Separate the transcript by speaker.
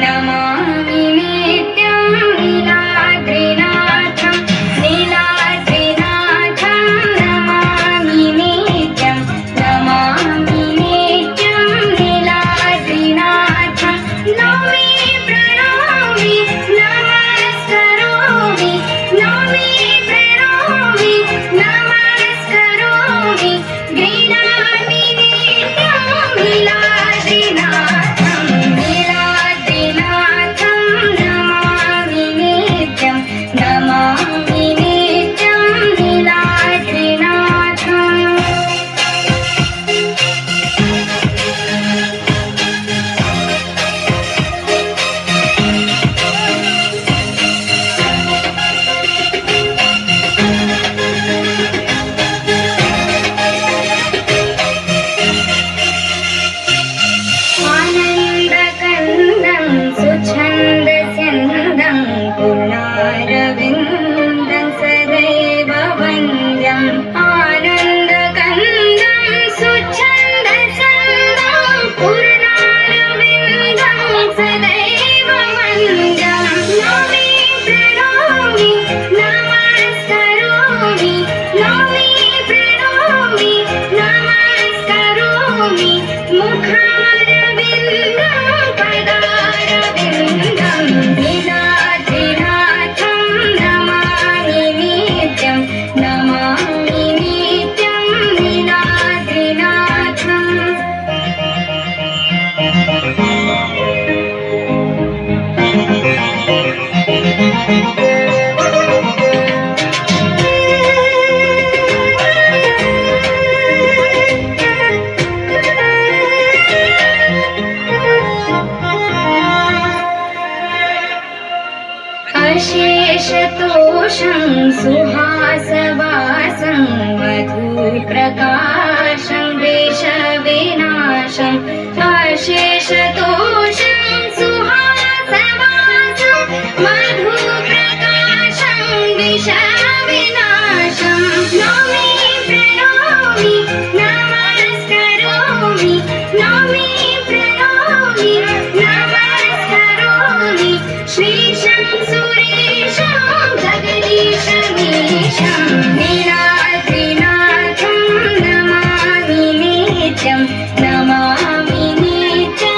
Speaker 1: नमामि नित्यं नीलाद्रिनाथं नीलाद्रिनाथं नमामि नित्यं नमामि नित्यं नीलाद्रिनाथं नौमि प्रणौमि नमस्करोमि नौमि प्रणौमि नमस्करोमि गृह्णामि नित्यं नीलाद्रिनाथं नीलाद्रिनाथं नमामि नित्यं नमामि नित्यं नीलाद्रिनाथम् आनन्दकन्दं सुछन्दस्यन्दं पूर्णारविन्दं सदैव वन्द्यम् आनन्दकन्दं सुछन्दस्यन्दं पूर्णारविन्दं सदैव वन्द्यम् नौमि प्रणौमि नमस्करोमि नौमि प्रणौमि नमस्करोमि मुखारविन्दं पदारविन्दं नीलाद्रिनाथं नमामि नित्यं नमामि नित्यं नीलाद्रिनाथम् अशेषतोषं सुहासवासं मधुप्रकाशं वेशविनाशम् अशेषतोषं सुहासवासं मधुप्रकाशं वेशविनाशं नौमि प्रणौमि नमस्करोमि नौमि प्रणौमि नमस्करोमि श्रीशं सुरेशं जगदीशमीशं नीलाद्रिनाथं नमामि नित्यं नमामि नित्यं